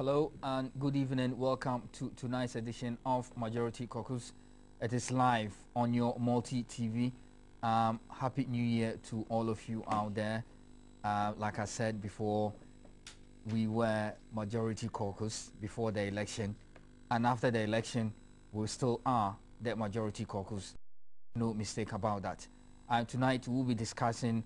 Hello and good evening. Welcome to tonight's edition of Majority Caucus. It is live on your multi-TV. Happy New Year to all of you out there. Like I said before, we were Majority Caucus before the election, and after the election, we still are the Majority Caucus. No mistake about that. Tonight, we'll be discussing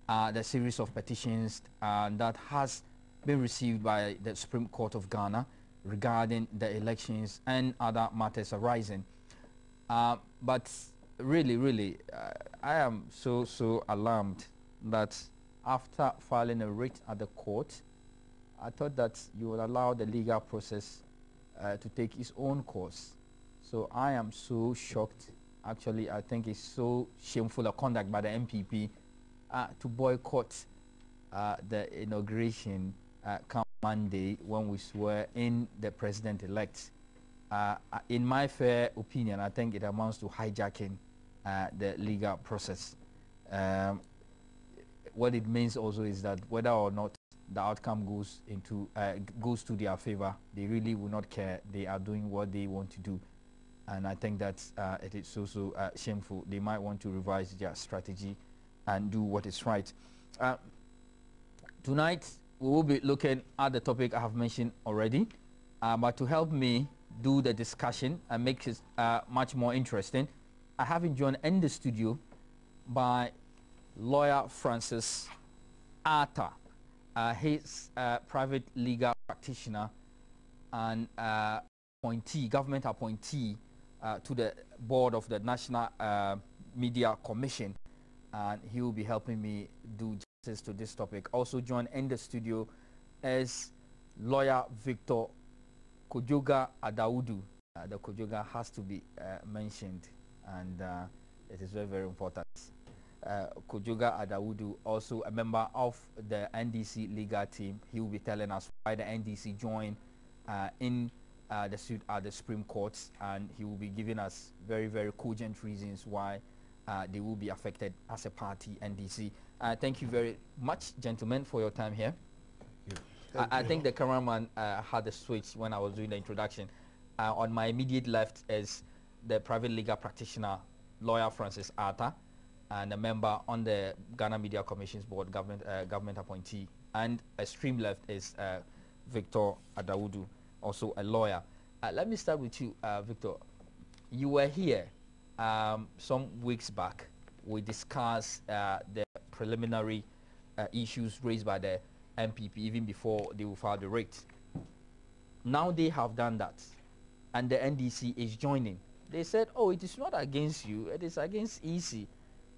the series of petitions that has been received by the Supreme Court of Ghana regarding the elections and other matters arising. But really, I am so alarmed that after filing a writ at the court, I thought that you would allow the legal process to take its own course. So I am so shocked. Actually, I think it's so shameful of conduct by the MPP to boycott the inauguration come Monday when we swear in the president-elect. In my fair opinion, I think it amounts to hijacking the legal process. What it means also is that whether or not the outcome goes to their favor, they really will not care. They are doing what they want to do, and I think that it is also shameful. They might want to revise their strategy and do what is right. Tonight we will be looking at the topic I have mentioned already, but to help me do the discussion and make it much more interesting, I have been joined in the studio by lawyer Francis Arthur. He's a private legal practitioner and government appointee to the board of the National Media Commission, and he will be helping me do justice to this topic. Also joined in the studio is lawyer Victor Kojoga Adawudu. The Kojoga has to be mentioned, and it is very important. Kojoga Adawudu, also a member of the NDC legal team. He will be telling us why the NDC joined in the suit at the Supreme Court, and he will be giving us very cogent reasons why they will be affected as a party, NDC. Thank you very much, gentlemen, for your time here. I think the cameraman had a switch when I was doing the introduction. On my immediate left is the private legal practitioner, lawyer Francis Arthur, and a member on the Ghana Media Commission's board, government appointee. And extreme left is Victor Adawudu, also a lawyer. Let me start with you, Victor. You were here some weeks back. We discussed the preliminary issues raised by the MPP even before they will file the writ. Now they have done that, and the NDC is joining. They said, oh, it is not against you, it is against EC.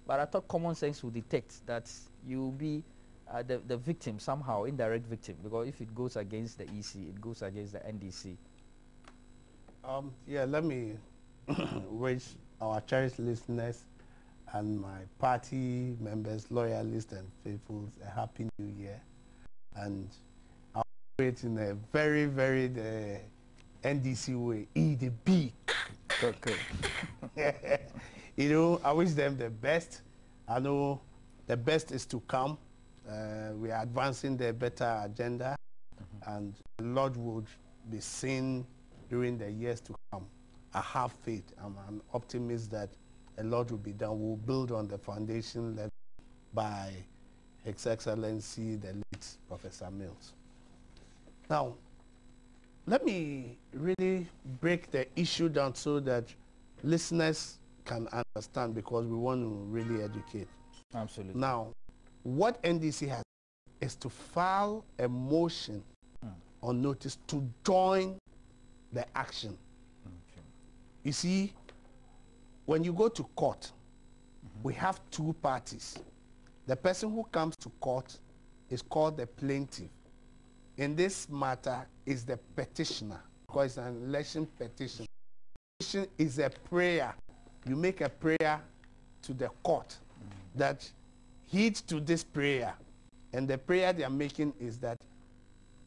But I thought common sense would detect that you will be the victim somehow, indirect victim, because if it goes against the EC, it goes against the NDC. Yeah, let me wish our cherished listeners and my party members, loyalists and faithfuls a happy new year. And I'll operate in a very the NDC way, E the B. Okay. You know, I wish them the best. I know the best is to come. We are advancing the better agenda, and the Lord would be seen during the years to come. I have faith. I'm an optimist that a lot will be done. We'll build on the foundation led by His Excellency, the late Professor Mills. Now, let me really break the issue down so that listeners can understand, because we want to really educate. Absolutely. Now, what NDC has is to file a motion on notice to join the action. Okay. You see, when you go to court, we have two parties. The person who comes to court is called the plaintiff. In this matter is the petitioner, because it's an election petition. Petition is a prayer. You make a prayer to the court that heed to this prayer. And the prayer they are making is that,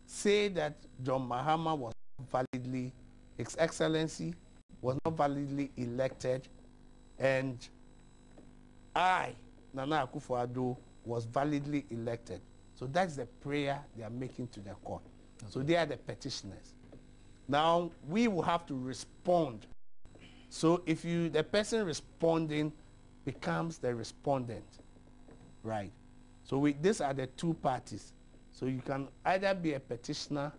say that John Mahama was validly, His Excellency was not validly elected, and I, Nana Akufo-Addo, was validly elected. So that's the prayer they are making to the court. So they are the petitioners. Now we will have to respond. So if the person responding becomes the respondent, right? So these are the two parties. So you can either be a petitioner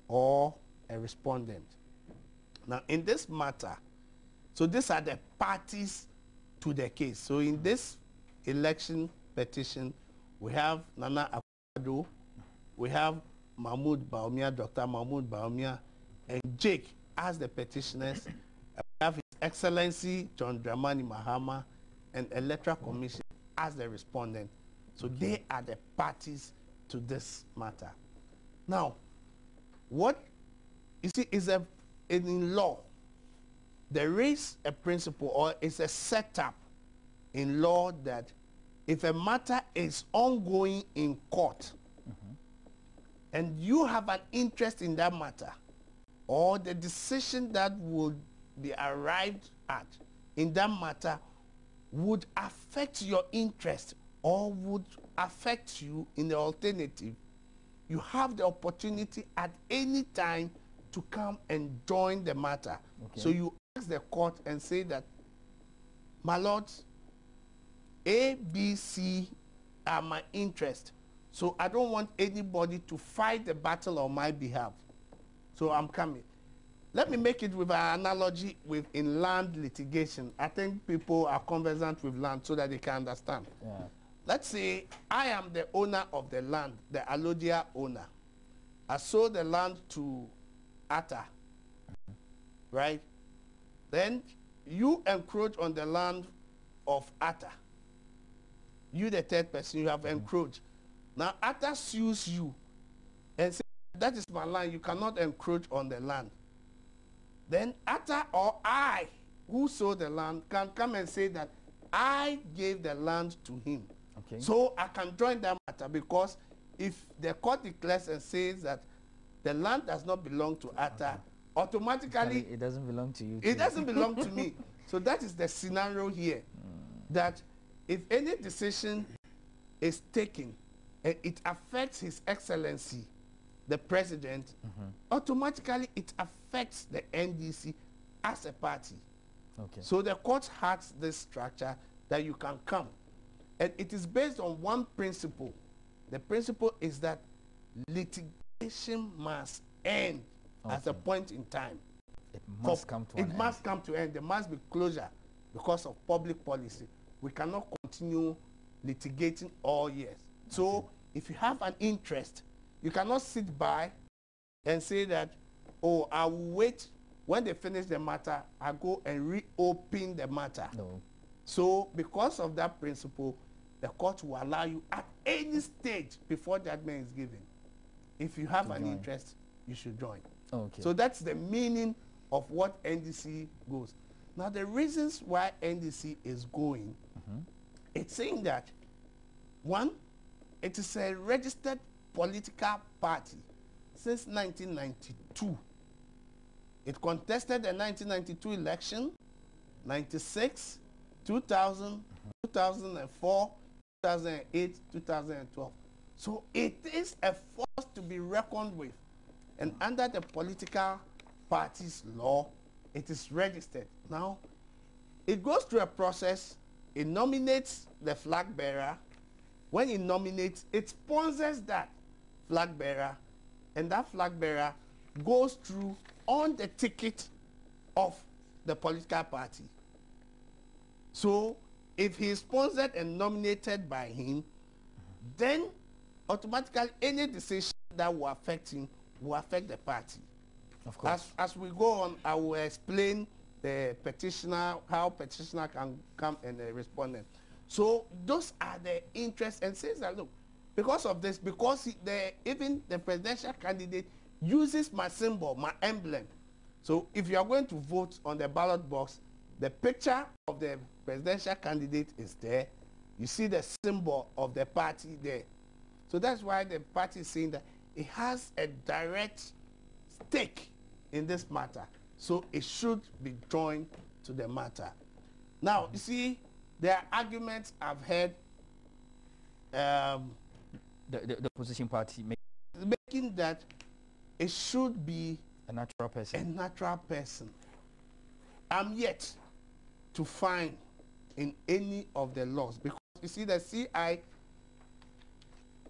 or a respondent. Now in this matter, so these are the parties to the case. So in this election petition, we have Nana Akufo-Addo, we have Mahmoud Bawumia, Dr. Mahmoud Bawumia, and Jake as the petitioners. We have His Excellency John Dramani Mahama and Electoral Commission as the respondent. So they are the parties to this matter. Now, what you see is in law, there is a principle or it's a setup in law that if a matter is ongoing in court and you have an interest in that matter, or the decision that would be arrived at in that matter would affect your interest or would affect you in the alternative, you have the opportunity at any time to come and join the matter. Okay. So you ask the court and say that, my lords, A, B, C are my interest. So I don't want anybody to fight the battle on my behalf. So I'm coming. Let me make it with an analogy in land litigation. I think people are conversant with land so that they can understand. Yeah. Let's say I am the owner of the land, the Alodia owner. I sold the land to Atta, right? Then you encroach on the land of Atta. You, the third person, you have encroached. Now Atta sues you and says, that is my land, you cannot encroach on the land. Then Atta or I, who sold the land, can come and say that I gave the land to him. Okay. So I can join that matter, because if the court declares and says that the land does not belong to Atta, automatically it doesn't belong to you. It doesn't belong to me. So that is the scenario here, that if any decision is taken and it affects His Excellency, the President, automatically it affects the NDC as a party. Okay. So the court has this structure that you can come. And it is based on one principle. The principle is that litigation must end at a point in time. It must come to an end. It must come to an end. There must be closure because of public policy. We cannot continue litigating all years. So if you have an interest, you cannot sit by and say that, oh, I will wait. When they finish the matter, I go and reopen the matter. No. So because of that principle, the court will allow you at any stage before judgment is given. If you have an interest, you should join. Okay. So that's the meaning of what NDC goes. Now the reasons why NDC is going, it's saying that, one, it is a registered political party since 1992. It contested the 1992 election, 96, 2000, 2004, 2008, 2012. So it is a force to be reckoned with. And under the political parties law, it is registered. Now, it goes through a process. It nominates the flag bearer. When it nominates, it sponsors that flag bearer, and that flag bearer goes through on the ticket of the political party. So if he is sponsored and nominated by him, then automatically any decision that will affect him will affect the party. Of course. As we go on, I will explain the petitioner, how petitioner can come and respondent. So those are the interests, and says that, look, because of this, because even the presidential candidate uses my symbol, my emblem. So if you are going to vote on the ballot box, the picture of the presidential candidate is there. You see the symbol of the party there. So that's why the party is saying that it has a direct stake in this matter. So it should be joined to the matter. Now, you see, there are arguments I've heard. The opposition party making that it should be a natural person. A natural person. I'm yet to find in any of the laws, because you see the CI.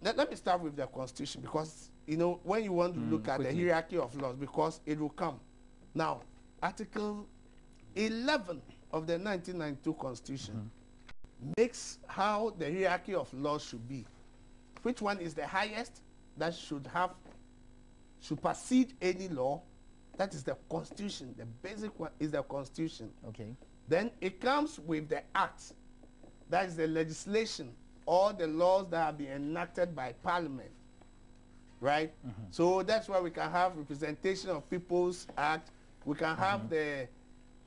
Let me start with the Constitution, because you know when you want to look at the hierarchy of laws, because it will come. Now, Article 11 of the 1992 Constitution makes how the hierarchy of laws should be. Which one is the highest that should supersede any law? That is the Constitution. The basic one is the Constitution. Okay. Then it comes with the Act. That is the legislation, all the laws that have been enacted by Parliament. Right? So that's why we can have Representation of People's Act. We can have the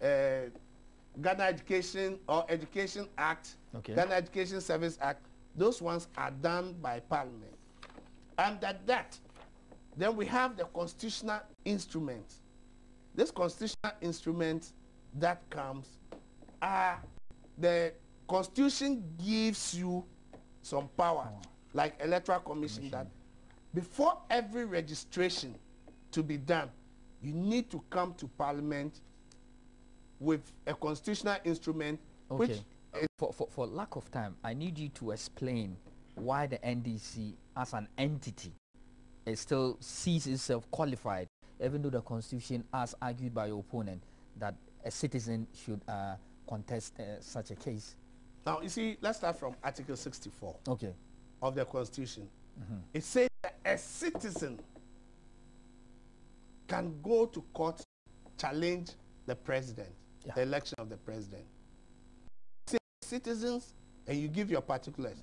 Ghana Education or Education Act, Ghana Education Service Act. Those ones are done by Parliament. And that, then we have the constitutional instruments. This constitutional instrument that comes, the Constitution gives you some power, like Electoral Commission, that before every registration to be done, you need to come to Parliament with a constitutional instrument. Which for lack of time, I need you to explain why the NDC as an entity it still sees itself qualified, even though the Constitution, as argued by your opponent, that a citizen should contest such a case. Now, you see, let's start from Article 64 of the Constitution. It says that a citizen can go to court, challenge the president, the election of the president. Say citizens, and you give your particulars.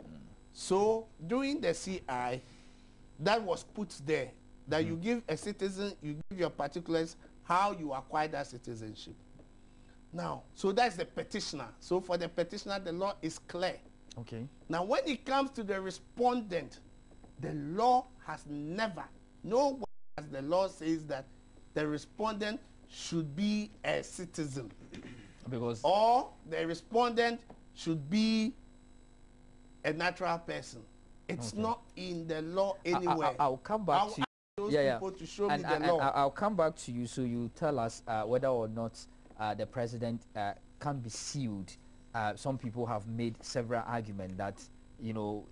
So during the CI, that was put there, that you give a citizen, you give your particulars, how you acquire that citizenship. Now, so that's the petitioner. So for the petitioner, the law is clear. Now, when it comes to the respondent, the law has never, nowhere as the law says that the respondent should be a citizen. Or the respondent should be a natural person. It's not in the law anywhere. I'll come back to those people to show me the law. I'll come back to you, so you tell us whether or not the president can be sued. Some people have made several arguments that, you know,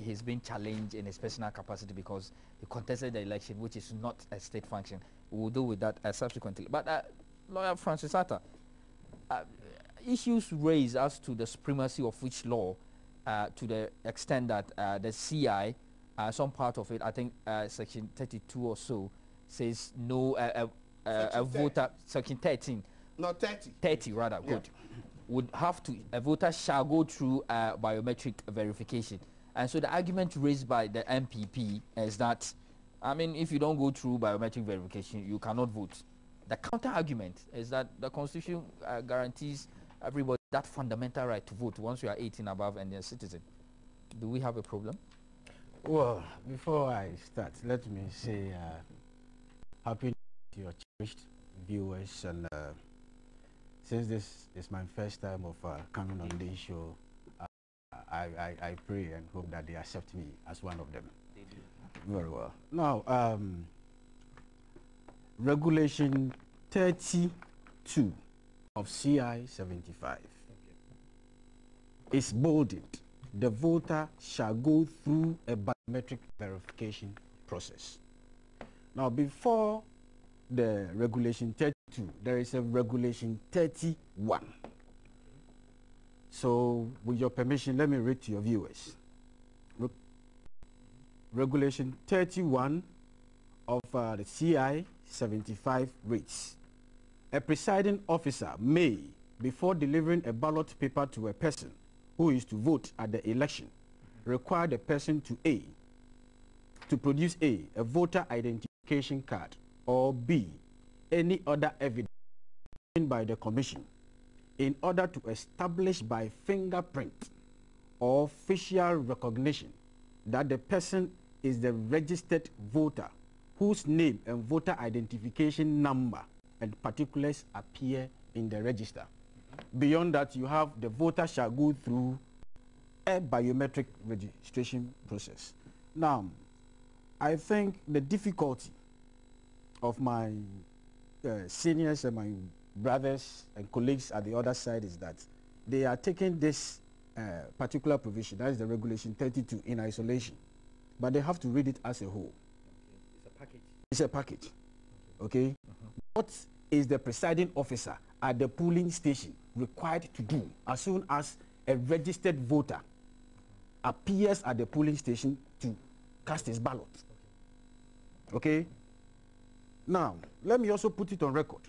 he's been challenged in his personal capacity because he contested the election, which is not a state function. We will deal with that subsequently. But Lawyer Francis Atta, issues raised as to the supremacy of which law, to the extent that the CI, some part of it, I think Section 32 or so, says no, a voter, Section 13. No, 30. 30 rather, good. Would have to, a voter shall go through biometric verification. And so the argument raised by the MPP is that, I mean, if you don't go through biometric verification, you cannot vote. The counter argument is that the Constitution guarantees everybody that fundamental right to vote once you are 18 above and you're a citizen. Do we have a problem? Well, before I start, let me say happy to your cherished viewers, and since this is my first time of coming on this show, I pray and hope that they accept me as one of them. They do. Very well. Now, Regulation 32 of CI 75 is bolded. The voter shall go through a biometric verification process. Now, before the Regulation 32, there is a Regulation 31. So, with your permission, let me read to your viewers. Regulation 31 of the CI 75 reads, a presiding officer may, before delivering a ballot paper to a person who is to vote at the election, require the person to produce a voter identification card, or B, any other evidence by the commission in order to establish by fingerprint or facial recognition that the person is the registered voter whose name and voter identification number and particulars appear in the register. Beyond that, you have the voter shall go through a biometric registration process. Now, I think the difficulty of my seniors and my brothers and colleagues at the other side is that they are taking this particular provision, that is the regulation 32, in isolation, but they have to read it as a whole. Okay. It's a package. It's a package. Okay. What is the presiding officer at the polling station required to do as soon as a registered voter appears at the polling station to cast his ballot? Okay. Now, let me also put it on record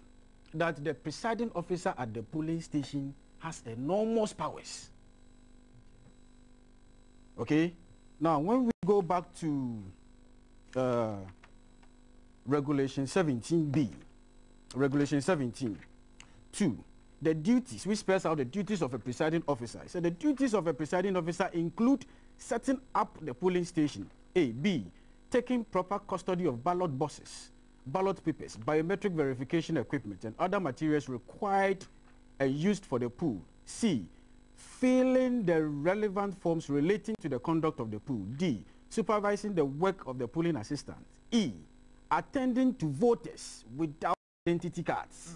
that the presiding officer at the polling station has enormous powers. Okay. Now, when we go back to Regulation 17B, Regulation 17(2), the duties, which spells out the duties of a presiding officer. So the duties of a presiding officer include setting up the polling station, A. B. Taking proper custody of ballot boxes, ballot papers, biometric verification equipment, and other materials required and used for the poll. C. Filling the relevant forms relating to the conduct of the poll. D. Supervising the work of the polling assistant. E. Attending to voters without identity cards.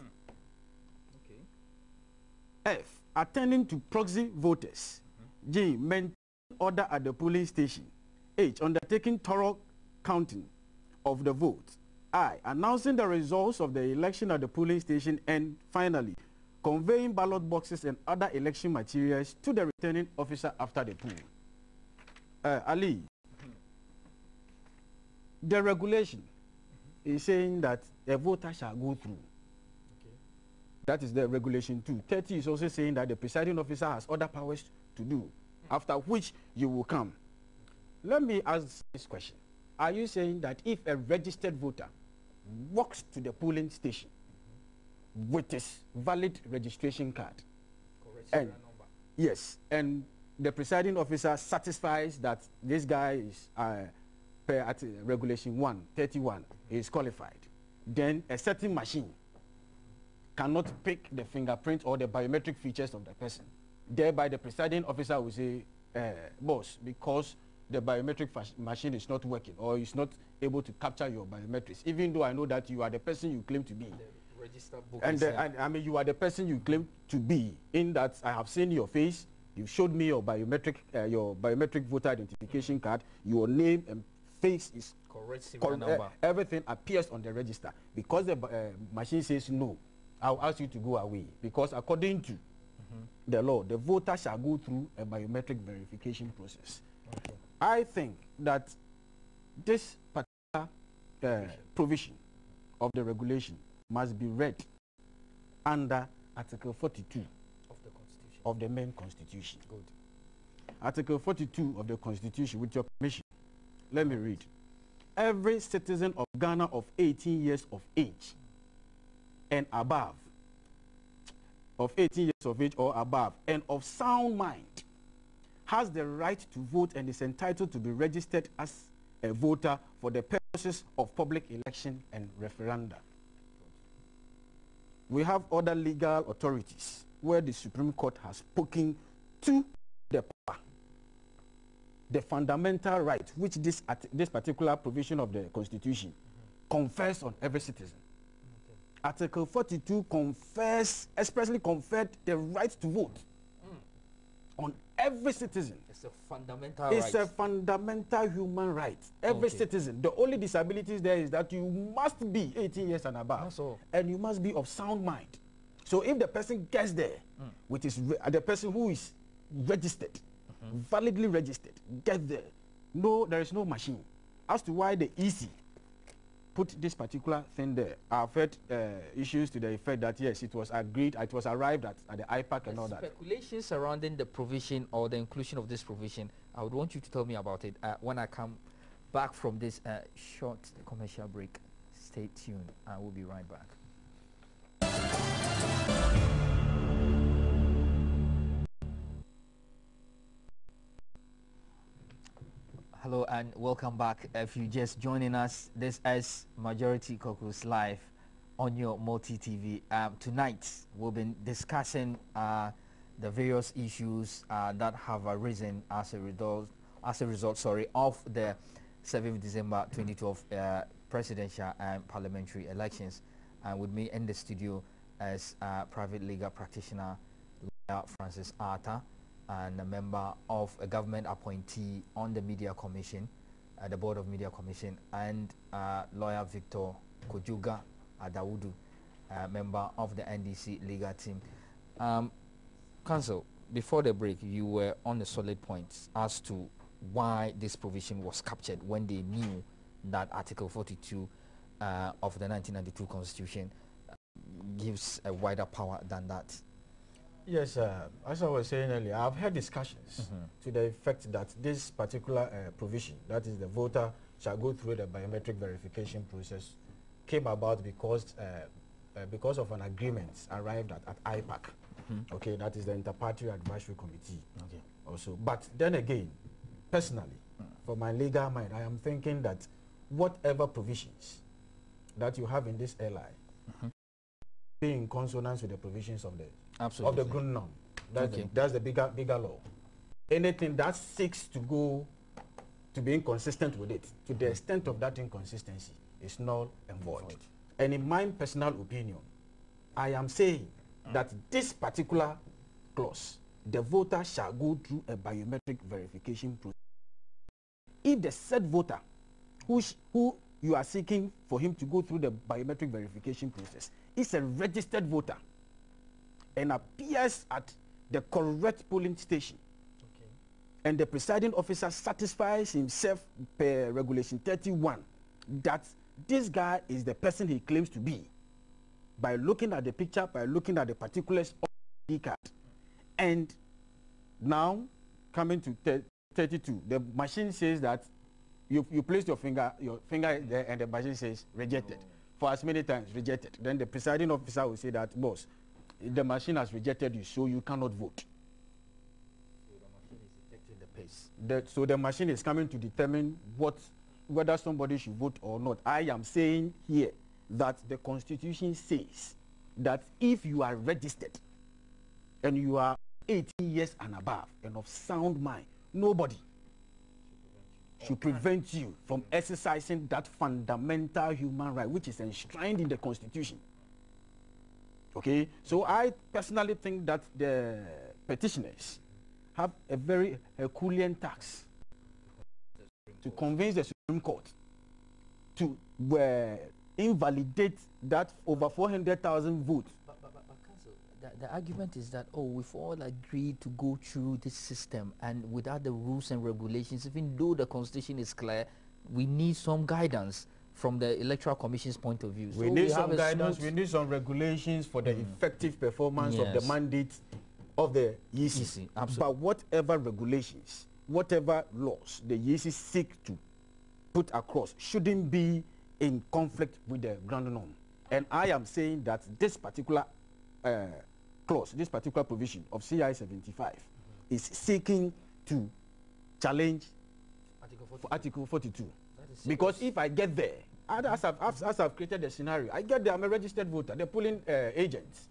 Okay. F. Attending to proxy voters. G. Maintaining order at the polling station. H. Undertaking thorough counting of the vote. I. Announcing the results of the election at the polling station. And finally, conveying ballot boxes and other election materials to the returning officer after the poll. Ali, the regulation is saying that a voter shall go through. Okay. That is the regulation 2. 30 is also saying that the presiding officer has other powers to do, after which you will come. Let me ask this question. Are you saying that if a registered voter walks to the polling station with his valid registration card, and yes, and the presiding officer satisfies that this guy is per at regulation 131 is qualified, then a certain machine cannot pick the fingerprint or the biometric features of the person, thereby the presiding officer will say, boss, because the biometric machine is not working or is not able to capture your biometrics, even though I know that you are the person you claim to be. The registered book. And I mean, you are the person you claim to be, in that I have seen your face, you showed me your biometric voter identification card, your name and face is correct, number. Everything appears on the register. Because the machine says no, I'll ask you to go away, because according to the law, the voter shall go through a biometric verification process. Okay. I think that this particular provision of the regulation must be read under Article 42 Of the Constitution. of the main Constitution. Good. Article 42 of the Constitution, with your permission, let me read. Every citizen of Ghana of 18 years of age and above, of 18 years of age or above, and of sound mind, has the right to vote and is entitled to be registered as a voter for the purposes of public election and referenda. We have other legal authorities where the Supreme Court has spoken to the power, the fundamental right which this particular provision of the Constitution confers on every citizen. Article 42 expressly conferred the right to vote on every citizen. It's a fundamental right. It's a fundamental human right. Every citizen. The only disability there is that you must be 18 years and above. That's all. And you must be of sound mind. So if the person gets there, with the person who is registered, validly registered, gets there, no, there is no machine. As to why the EC put this particular thing there, I've heard issues to the effect that yes, it was agreed, it was arrived at the IPAC and all that. Speculation surrounding the provision or the inclusion of this provision, I would want you to tell me about it when I come back from this short commercial break. Stay tuned. I will be right back. Hello and welcome back. If you're just joining us, this is Majority Caucus Live on your multi-TV. Tonight we've been discussing the various issues that have arisen as a result of the 7th December 2012 presidential and parliamentary elections. And with me in the studio as private legal practitioner, lawyer Francis Arthur, and a member of a government appointee on the Media Commission, the Board of Media Commission, and lawyer Victor Kojuga Adawudu, member of the NDC legal team. Counsel, before the break, you were on the solid points as to why this provision was captured when they knew that Article 42 of the 1992 Constitution gives a wider power than that. Yes, as I was saying earlier, I've had discussions to the effect that this particular provision, that is the voter shall go through the biometric verification process, came about because of an agreement arrived at IPAC. Okay, that is the Inter-Party Advisory Committee. Okay. Also, but then again, personally, for my legal mind, I am thinking that whatever provisions that you have in this LI be in consonance with the provisions of the Grundnorm. That's the bigger law. Anything that seeks to be inconsistent with it, to the extent of that inconsistency, is null and void. And in my personal opinion, I am saying that this particular clause, the voter shall go through a biometric verification process. If the said voter who you are seeking for him to go through the biometric verification process is a registered voter and appears at the correct polling station, and the presiding officer satisfies himself per regulation 31 that this guy is the person he claims to be, by looking at the picture, by looking at the particulars of the ID card, and now coming to 32, the machine says that you place your finger there, and the machine says rejected. For as many times rejected, then the presiding officer will say that, boss, the machine has rejected you, so you cannot vote. So the machine is detecting the pace. So the machine is coming to determine whether somebody should vote or not. I am saying here that the Constitution says that if you are registered and you are 18 years and above and of sound mind, nobody should prevent you from exercising that fundamental human right which is enshrined in the Constitution. Okay, so I personally think that the petitioners have a very Herculean task to convince the Supreme Court to invalidate that over 400,000 votes. But Counsel, the argument is that, oh, we've all agreed to go through this system, and without the rules and regulations, even though the Constitution is clear, we need some guidance from the Electoral Commission's point of view. We need some guidance, we need some regulations for the effective performance of the mandate of the EC. But whatever regulations, whatever laws the EC seek to put across shouldn't be in conflict with the ground norm. And I am saying that this particular clause, this particular provision of CI 75 is seeking to challenge Article 42. Because if I get there, as I've created the scenario, I get there, I'm a registered voter. The polling agents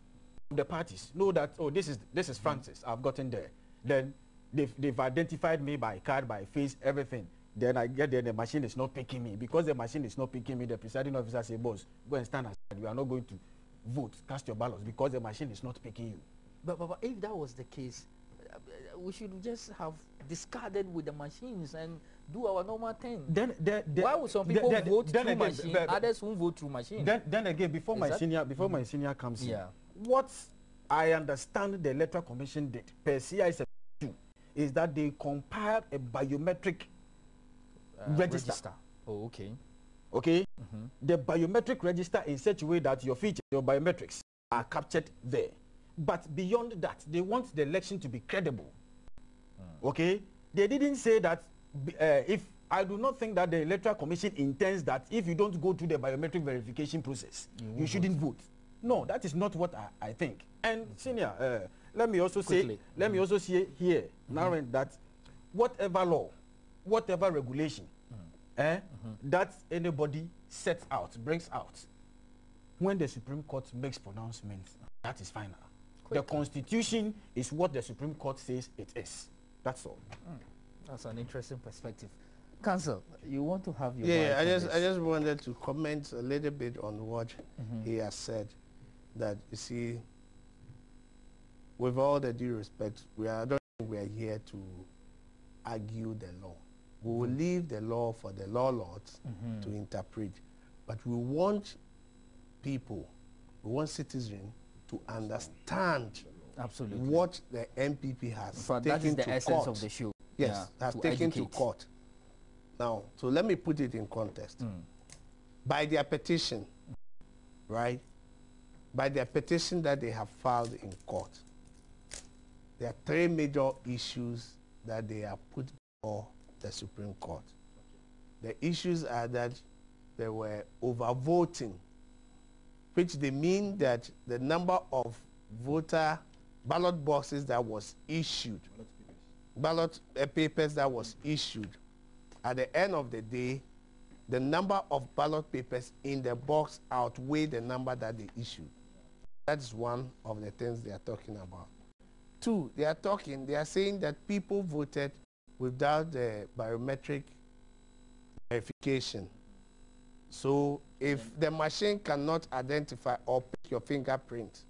of the parties know that, oh, this is Francis, I've gotten there. Then they've identified me by card, by face, everything. Then I get there, the machine is not picking me. Because the machine is not picking me, the presiding officer says, boss, go and stand aside. We are not going to vote, cast your ballots, because the machine is not picking you. But if that was the case, we should just have discarded with the machines and do our normal thing. Why would some people vote through machine, others won't vote through machine? Then again, before my senior comes in, what I understand the Electoral Commission did per CI 72 is that they compiled a biometric register. Oh, okay. Okay? The biometric register in such a way that your features, your biometrics are captured there. But beyond that, they want the election to be credible. Okay? They didn't say that if I do not think that the Electoral Commission intends that if you don't go through the biometric verification process, you shouldn't vote. No, that is not what I think. And senior, let me also say here now that whatever law, whatever regulation that anybody sets out, brings out, when the Supreme Court makes pronouncements, that is final. The Constitution is what the Supreme Court says it is. That's all. That's an interesting perspective. Counsel, you want to have your Yeah, wife on I this. just wanted to comment a little bit on what he has said. That you see, with all the due respect, I don't think we are here to argue the law. We will leave the law for the law lords to interpret, but we want people, we want citizens to understand Absolutely. what the MPP has But taken that is the to essence court. of the show. Yes, Yeah, have to taken educate. to court. Now, so let me put it in context. By their petition, right? By their petition that they have filed in court, there are three major issues that they have put before the Supreme Court. The issues are that they were overvoting, which they mean that the number of ballot boxes that was issued, ballot papers that was issued, at the end of the day, the number of ballot papers in the box outweigh the number that they issued. That's one of the things they are talking about. Two, they are saying that people voted without the biometric verification. So if the machine cannot identify or pick your fingerprint,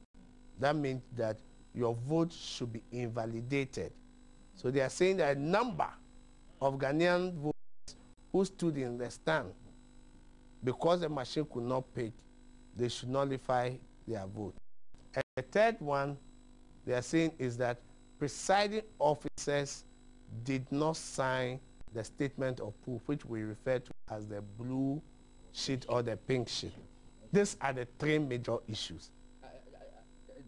that means that your vote should be invalidated. So they are saying that a number of Ghanaian voters who stood in the stand, because the machine could not pick, they should nullify their vote. And the third one they are saying is that presiding officers did not sign the statement of proof, which we refer to as the blue sheet or the pink sheet. These are the three major issues.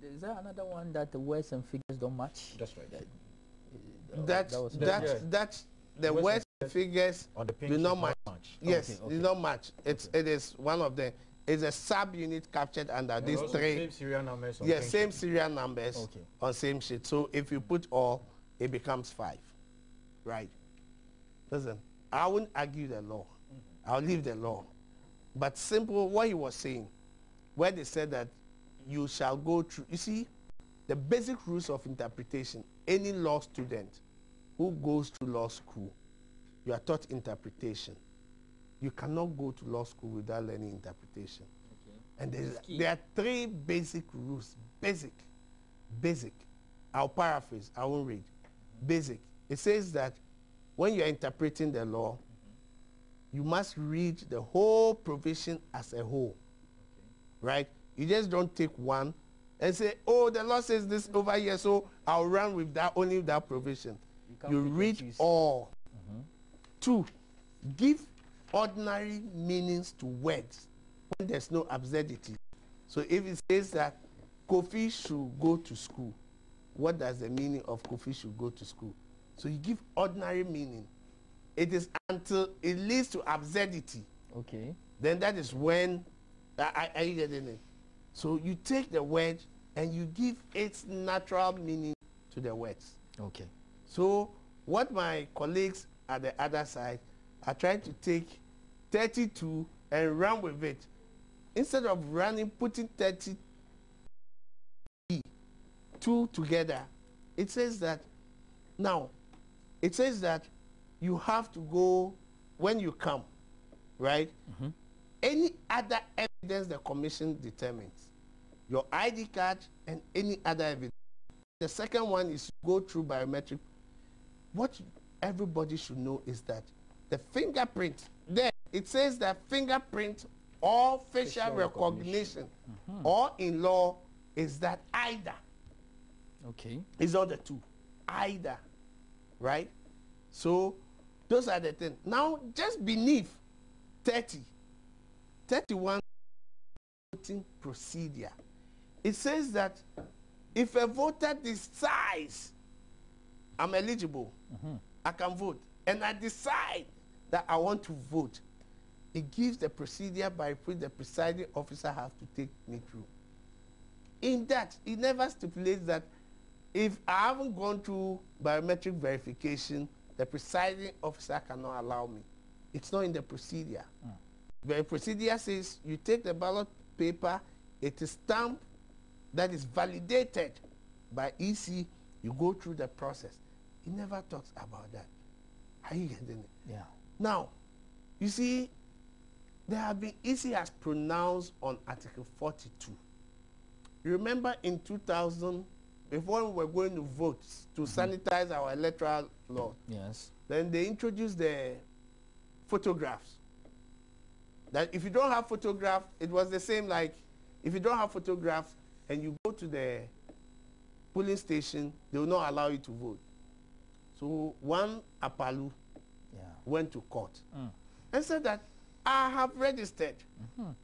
Is there another one that the words and figures don't match? That's right. The words and figures On the pink do sheet not match. Yes, Okay. do not match. It is one of them. It's a subunit captured under these three. Same serial numbers. Yes, same serial numbers Okay. on same sheet. So if you put all, it becomes 5. Right? Listen, I wouldn't argue the law. I'll leave the law. But simple, what he was saying, where they said that you shall go through, you see, the basic rules of interpretation, any law student who goes to law school, you are taught interpretation. You cannot go to law school without learning interpretation. And there are 3 basic rules. Basic. I'll paraphrase, I won't read. Basic. It says that when you're interpreting the law, you must read the whole provision as a whole. Right? You just don't take one and say, oh, the law says this over here, so I'll run with that, only that provision. You read all. 2, give ordinary meanings to words when there's no absurdity. So if it says that Kofi should go to school, what does the meaning of Kofi should go to school? So you give ordinary meaning. It is until it leads to absurdity. Okay. Then that is when, are you getting it? So you take the word and you give its natural meaning to the words. Okay. So what my colleagues at the other side are trying to take 32 and run with it. Instead of putting 32 together, it says that, you have to go when you come, right? Any other evidence the commission determines, your ID card and any other evidence. The second one is to go through biometric. What everybody should know is that the fingerprint, there it says that fingerprint or facial recognition, or in law is that either. Okay. It's not the two. Either. Right? So those are the things. Now just beneath 31 voting procedure, it says that if a voter decides I'm eligible, I can vote, and I decide that I want to vote, it gives the procedure by which the presiding officer has to take me through. In that, it never stipulates that if I haven't gone through biometric verification, the presiding officer cannot allow me. It's not in the procedure. The procedure says you take the ballot paper, it is stamped, that is validated by EC, you go through the process. It never talks about that. Are you getting it? Yeah. Now, you see, there have been easy as pronounced on Article 42. You remember in 2000, before we were going to vote to sanitize our electoral law, yes, then they introduced the photographs. That if you don't have photograph, it was the same like if you don't have photographs and you go to the polling station, they will not allow you to vote. So one Apalu went to court and said that I have registered.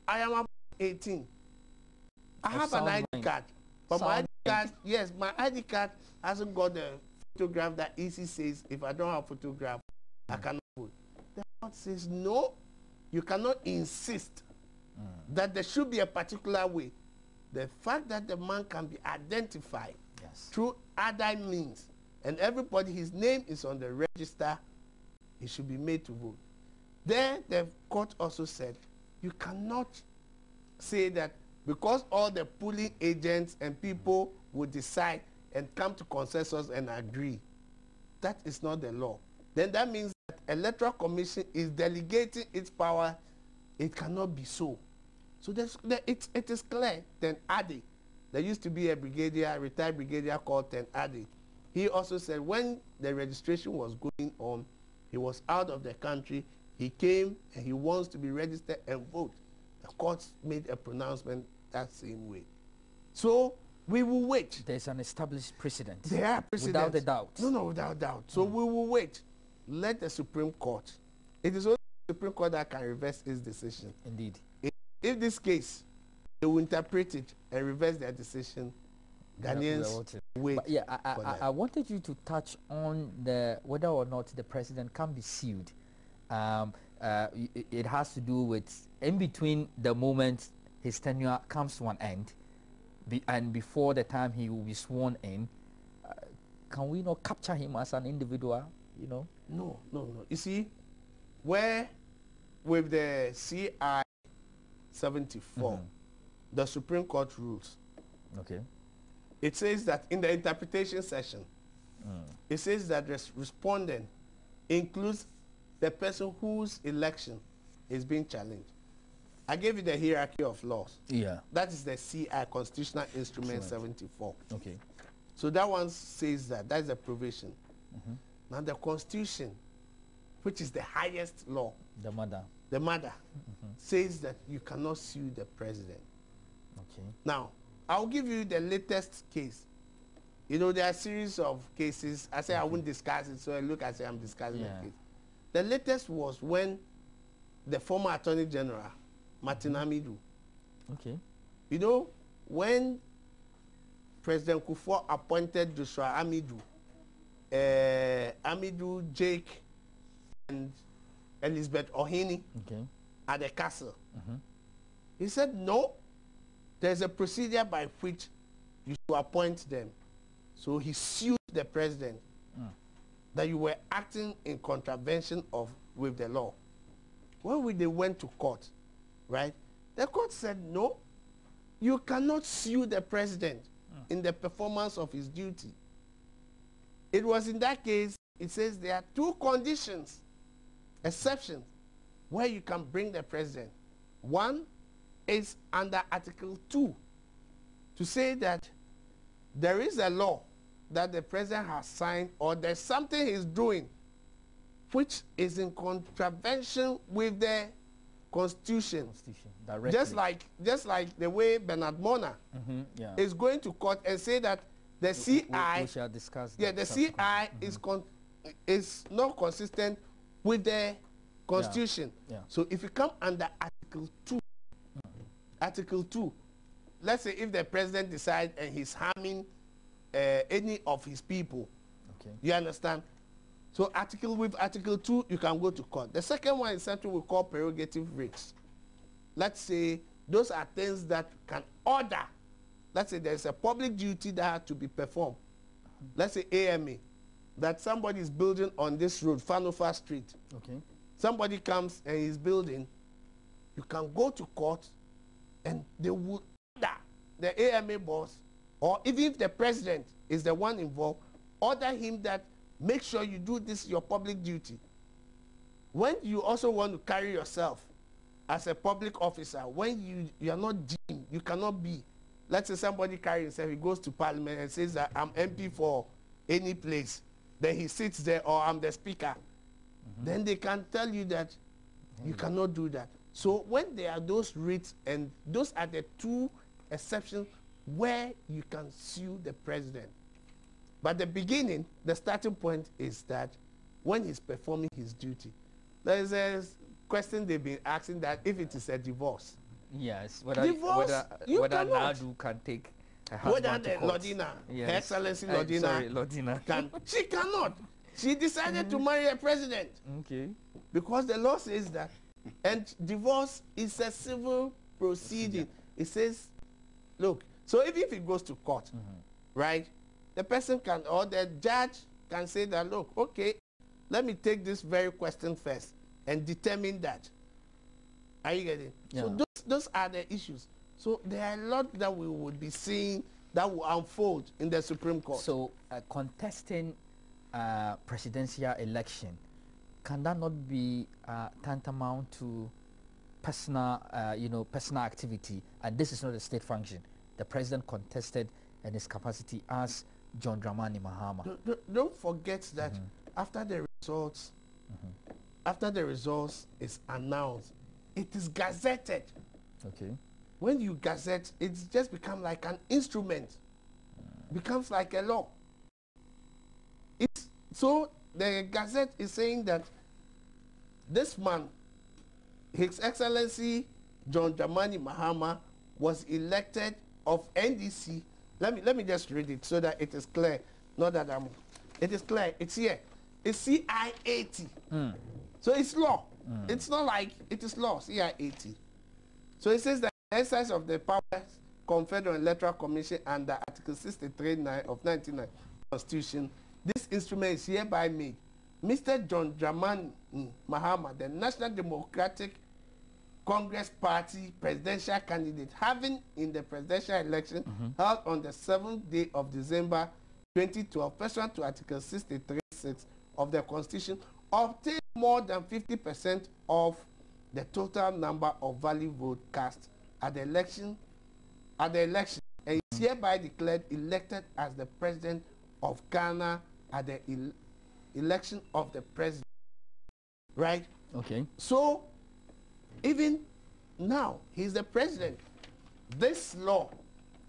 I am about 18. I have an ID card. But my ID card, yes, my ID card hasn't got the photograph that easy says if I don't have photograph, I cannot vote. The court says no, you cannot insist that there should be a particular way. The fact that the man can be identified through other means, and everybody, his name is on the register, he should be made to vote. There, the court also said, you cannot say that because all the polling agents and people will decide and come to consensus and agree. That is not the law. Then that means that Electoral Commission is delegating its power. It cannot be so. So it is clear. Then Adi, there used to be a brigadier, retired brigadier called Ten Adi. He also said when the registration was going on, he was out of the country. He came and he wants to be registered and vote. The courts made a pronouncement that same way. So we will wait. There's an established precedent. There are precedents. Without a doubt. No, without doubt. So we will wait. Let the Supreme Court. It is only the Supreme Court that can reverse its decision. Indeed. If this case, they will interpret it and reverse their decision, Ghanaians wait. But yeah, I wanted you to touch on the whether or not the president can be sued. It has to do with in between the moment his tenure comes to an end and before the time he will be sworn in. Can we not capture him as an individual, you know? No. You see, where with the CI 74, the Supreme Court rules. Okay. It says that in the interpretation session, it says that the respondent includes the person whose election is being challenged. I gave you the hierarchy of laws. Yeah. That is the CI, Constitutional Instrument 74. Okay. So that one says that. That's the provision. Now the Constitution, which is the highest law, the mother, says that you cannot sue the president. Okay. Now, I'll give you the latest case. You know, there are a series of cases. I say I won't discuss it, so I look, I say I'm discussing the case. The latest was when the former Attorney General, Martin Amidu. Okay. You know, when President Kufuor appointed Joshua Amidu, Jake, and Elizabeth Ohini at the castle, he said, no, there's a procedure by which you should appoint them. So he sued the president that you were acting in contravention with the law. When they went to court, right, the court said, no, you cannot sue the president in the performance of his duty. It was in that case, it says there are two conditions, exceptions, where you can bring the president. One is under Article 2 to say that there is a law that the president has signed or there's something he's doing which is in contravention with the Constitution. Just like the way Bernard Mona is going to court and say that the CI, we shall discuss the CI is not consistent with the Constitution. So if you come under Article 2, Article 2, let's say if the president decides and he's harming any of his people, you understand? So with Article 2, you can go to court. The second one is something we call prerogative rights. Let's say those are things that can order. Let's say there's a public duty that has to be performed. Let's say AMA, that somebody is building on this road, Fanofa Street. Somebody comes and is building. You can go to court and they will order the AMA boss, or even if the president is the one involved, order him that make sure you do this, your public duty. when you also want to carry yourself as a public officer, when you are not deemed, you cannot be. Let's say somebody carries himself, he goes to parliament and says that I'm MP for any place. Then he sits there, or I'm the speaker. Then they can tell you that you cannot do that. So when there are those writs, and those are the two exceptions where you can sue the president. But the beginning, the starting point is that when he's performing his duty, there is a question they've been asking that if it is a divorce. Yes, Divorce, whether Nadu can take her husband to court. Lodina, Yes. Her Excellency Lodina, Sorry, Lodina. she cannot. She decided to marry a president. Okay. Because the law says that. And divorce is a civil proceeding. It says, look, so if it goes to court, right, the person can, or the judge can say that, look, okay, let me take this very question first and determine that. Are you getting? Yeah. So those are the issues. So there are a lot that we would be seeing that will unfold in the Supreme Court. So contesting presidential election, can that not be tantamount to personal, personal activity? And this is not a state function. The president contested in his capacity as John Dramani Mahama. Don't forget that after the results is announced, it is gazetted. Okay. When you gazette, it's just become like an instrument, becomes like a law. So the Gazette is saying that this man, His Excellency John Dramani Mahama, was elected of NDC. Let me just read it so that it is clear. Not that it is clear. It's here. It's CI-80. So it's law. It's not like it is law, CI-80. So it says that the exercise of the powers conferred on Electoral Commission under Article 63(9) of 1990 Constitution, this instrument is hereby made. Mr. John Dramani Mahama, the National Democratic Congress Party presidential candidate, having in the presidential election held on the 7th day of December 2012, pursuant to Article 63(6) of the Constitution, obtained more than 50% of the total number of valid votes cast at the election, and is hereby declared elected as the president of Ghana at the election of the president. Right? Okay. So, even now, he's the president. This law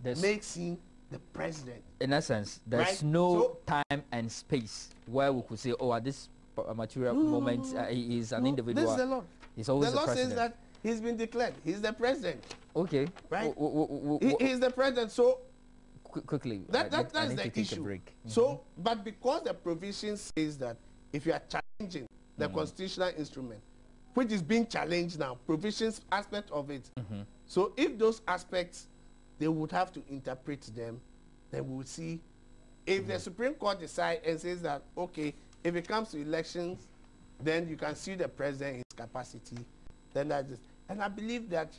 makes him the president. In essence, there's no time and space where we could say, oh, at this material moment, he is an individual. This is the law. He's always the law the president. says that he's been declared. He's the president. Okay. Right? He's the president. So, quickly. That's the issue. So, but because the provision says that if you are challenging the constitutional instrument, which is being challenged now, provisions aspect of it. So if those aspects, they would have to interpret them, then we'll see. If the Supreme Court decides and says that, okay, if it comes to elections, then you can sue the president in his capacity, then that is. And I believe that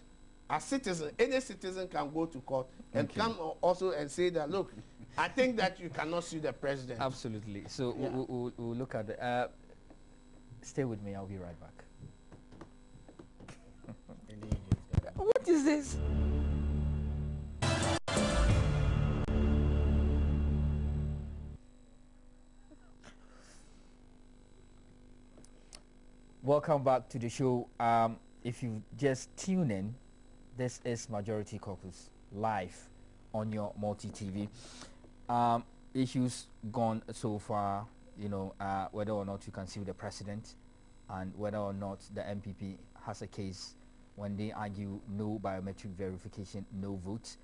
a citizen, any citizen can go to court and come also and say that, look, I think that you cannot sue the president. Absolutely. So we'll look at the... stay with me. I'll be right back. What is this? Welcome back to the show. If you just tune in, this is Majority Caucus live on your multi-TV. Issues gone so far, whether or not you can sue the president and whether or not the MPP has a case when they argue no biometric verification, no vote.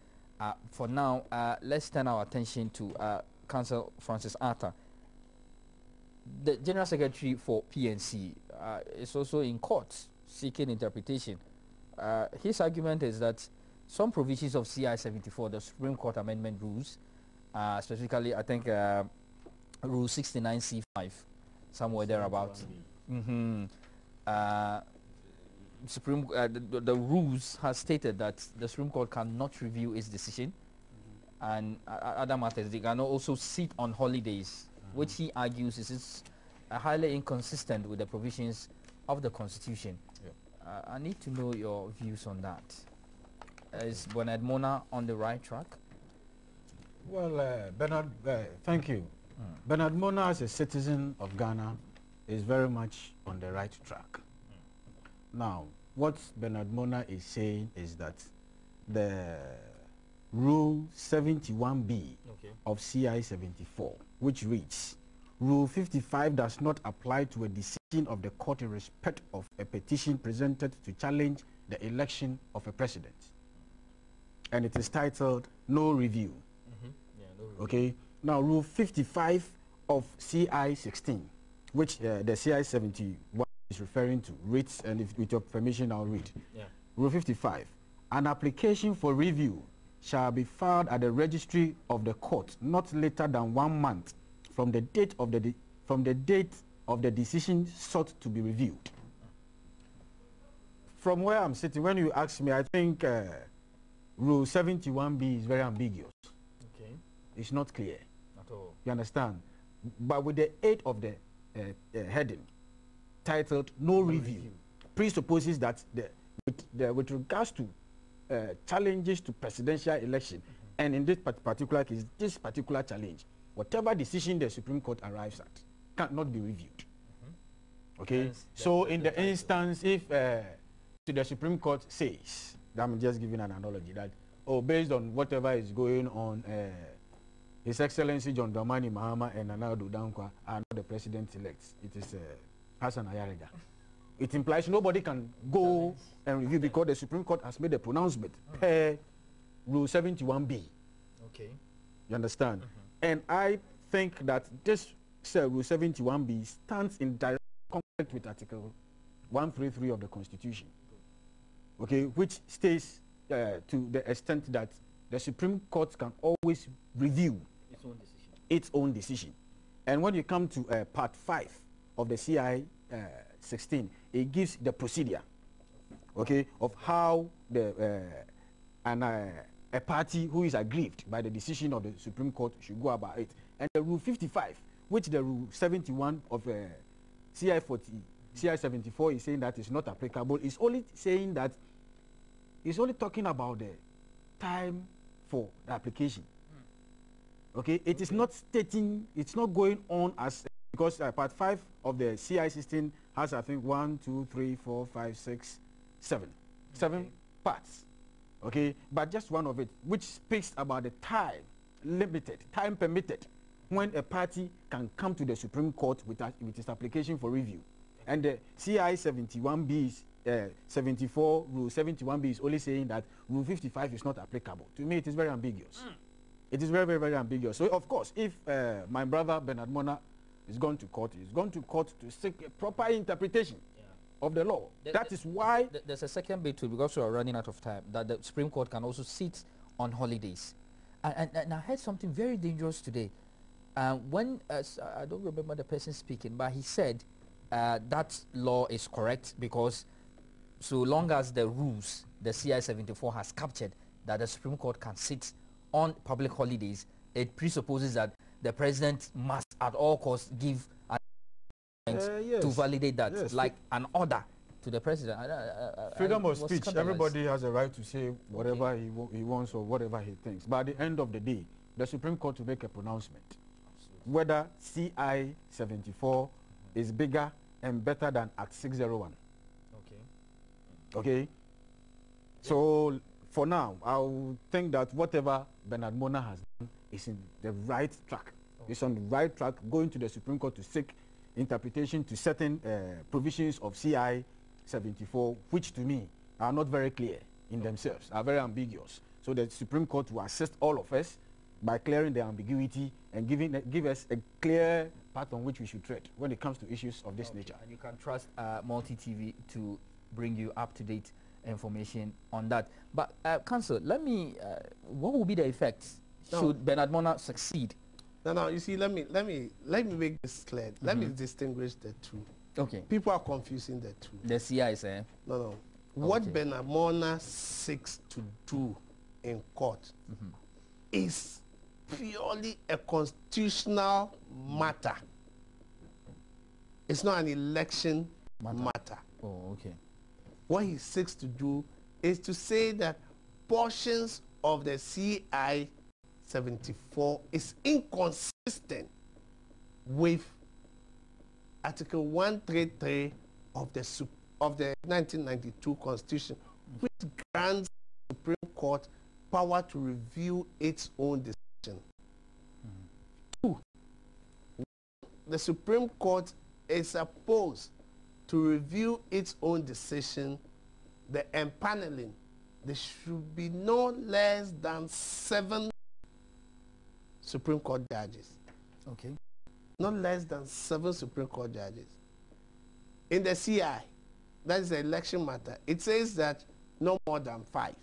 For now, let's turn our attention to Council Francis Arthur. The General Secretary for PNC is also in court seeking interpretation. His argument is that some provisions of CI 74, the Supreme Court amendment rules, specifically I think Rule 69C5, somewhere thereabouts. The rules has stated that the Supreme Court cannot review its decision, and other matters. They can also sit on holidays, which he argues is highly inconsistent with the provisions of the Constitution. I need to know your views on that. Is Bernard Mona on the right track? Well, Bernard, thank you. Bernard Mona, as a citizen of Ghana, is very much on the right track. Now, what Bernard Mona is saying is that the Rule 71B of CI 74, which reads, Rule 55 does not apply to a decision of the court in respect of a petition presented to challenge the election of a president. And it is titled, No Review. Yeah, no review. Okay. Now, Rule 55 of CI 16, which the CI 71 is referring to, reads, and if, with your permission, I'll read. Yeah. Rule 55. An application for review shall be filed at the registry of the court not later than 1 month from the date of the decision sought to be reviewed. From where I'm sitting, when you ask me, I think Rule 71B is very ambiguous. Okay. It's not clear. At all. You understand? But with the aid of the heading titled No Review, presupposes that with regards to challenges to presidential election, and in this particular case, this particular challenge, whatever decision the Supreme Court arrives at cannot be reviewed. Okay? So in the instance, if the Supreme Court says, I'm just giving an analogy, that, oh, based on whatever is going on, His Excellency John Dramani Mahama and Nana-Addo Dankwa are not the president-elect. It is Hassan Ayarega. It implies nobody can go and review because the Supreme Court has made a pronouncement per Rule 71B. Okay. You understand? And I think that this Rule 71B stands in direct conflict with Article 133 of the Constitution. Okay, which states to the extent that the Supreme Court can always review its own decision. And when you come to Part 5 of the CI 16, it gives the procedure, okay, of how a party who is aggrieved by the decision of the Supreme Court should go about it. And the Rule 55, which the Rule 71 of CI 74 is saying that is not applicable, is only saying that it's only talking about the time for the application. Okay, it is not stating, it's not going on as, because Part 5 of the CI 16 has, I think, 1, 2, 3, 4, 5, 6, 7. 7 parts. Okay, but just one of it, which speaks about the time limited, time permitted, when a party can come to the Supreme Court with its application for review. And the CI 71B, 74, Rule 71B is only saying that Rule 55 is not applicable. To me, it is very ambiguous. It is very, very, very ambiguous. So, of course, if my brother Bernard Mona is going to court, he's going to court to seek a proper interpretation of the law. That is why... There's a second bit too, because we are running out of time, that the Supreme Court can also sit on holidays. And I heard something very dangerous today. When, I don't remember the person speaking, but he said that law is correct because so long as the rules, the CI 74 has captured that the Supreme Court can sit on public holidays, it presupposes that the president must at all costs give to validate that, like an order to the president. Freedom of speech. Everybody has a right to say whatever he wants or whatever he thinks. But at the end of the day, the Supreme Court will make a pronouncement. Whether CI 74 is bigger and better than Act 601. Okay? So, for now, I would think that whatever Bernard Mona has done is in the right track. It's on the right track, going to the Supreme Court to seek interpretation to certain provisions of CI 74, which to me are not very clear in themselves, are very ambiguous. So the Supreme Court will assist all of us by clearing the ambiguity and give us a clear path on which we should tread when it comes to issues of this nature. And you can trust Multi-TV to bring you up-to-date information on that. But Counsel, let me, what will be the effects should Bernard Mona succeed? No, you see, let me make this clear. Let me distinguish the two. Okay. People are confusing the two. The CIs, eh? No. What Bernard Mona seeks to do in court is purely a constitutional matter. It's not an election matter. what he seeks to do is to say that portions of the CI 74 is inconsistent with Article 133 of the 1992 Constitution, which grants the Supreme Court power to review its own decision. Two, the Supreme Court is supposed to review its own decision, the empaneling, there should be no less than 7 Supreme Court judges. Okay. Not less than 7 Supreme Court judges. In the CI, that is the election matter, it says that no more than 5.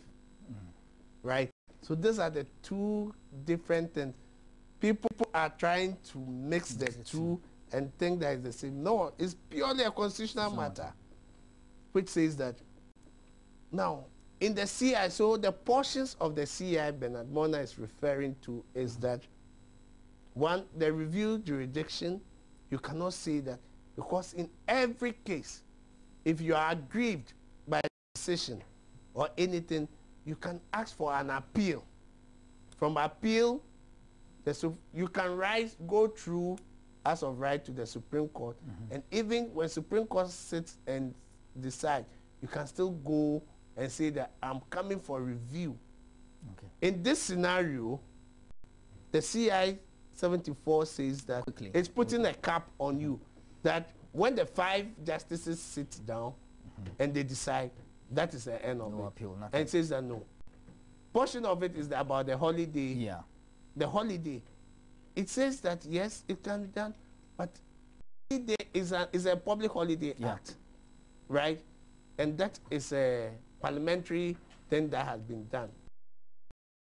Right? So these are the two different things. People are trying to mix the two and think that it's the same. No, it's purely a constitutional matter, which says that now in the CI, so the portions of the CI Bernard Mona is referring to is that one, the review jurisdiction, you cannot say that because in every case, if you are aggrieved by a decision or anything, you can ask for an appeal. From appeal, you can go through as of right to the Supreme Court, and even when Supreme Court sits and decide, you can still go and say that I'm coming for review. Okay. In this scenario, the CI 74 says that it's putting a cap on you, that when the 5 justices sit down and they decide, that is the end of it. Appeal, and it says that no. Portion of it is about the holiday. Yeah. The holiday. It says that yes, it can be done, but holiday is a public holiday act, right? And that is a parliamentary thing that has been done.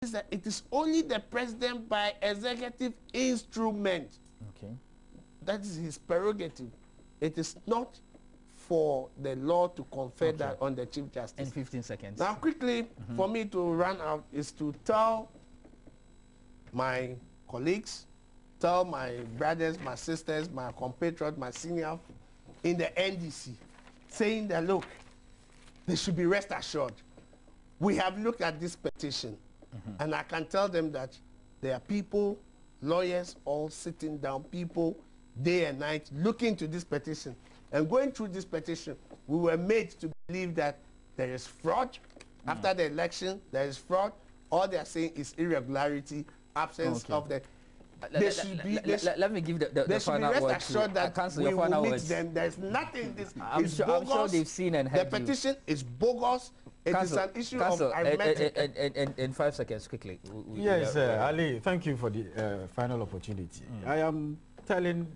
Is that it is only the president by executive instrument. Okay. That is his prerogative. It is not for the law to confer that on the Chief Justice. In 15 seconds. Now quickly, for me to run out, is to tell my colleagues, tell my brothers, my sisters, my compatriots, my senior in the NDC, saying that, look, they should be rest assured. We have looked at this petition, and I can tell them that there are people, lawyers, all sitting down, people, day and night, looking to this petition. And going through this petition, we were made to believe that there is fraud. After the election, there is fraud. All they are saying is irregularity, absence of the... Let me give the final word. Rest assured that we will meet them. There's nothing. This I'm sure they've seen and heard the petition is bogus. It is an issue of arithmetic. In 5 seconds, quickly. Yes, Ali, thank you for the final opportunity. I am telling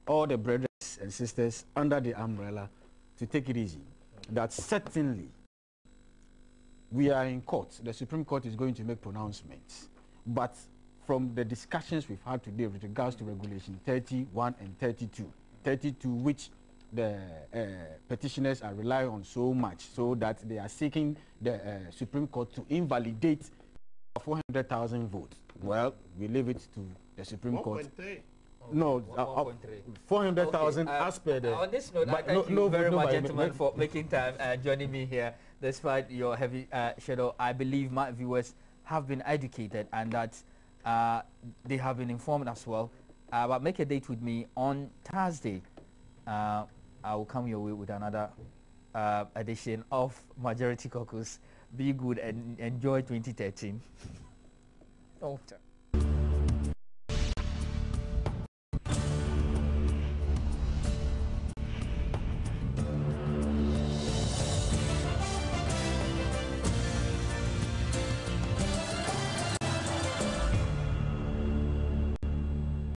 all the brothers and sisters under the umbrella to take it easy. That certainly we are in court. The Supreme Court is going to make pronouncements. But from the discussions we've had today with regards to Regulation 31 and 32, which the petitioners are relying on so much, so that they are seeking the Supreme Court to invalidate 400,000 votes. Well, we leave it to the Supreme Court. No, 400,000 as per the... On this note, I thank you very much, gentlemen, for making time joining me here. Despite your heavy schedule, I believe my viewers have been educated and that they have been informed as well. But make a date with me on Thursday. I will come your way with another edition of Majority Caucus. Be good and enjoy 2013.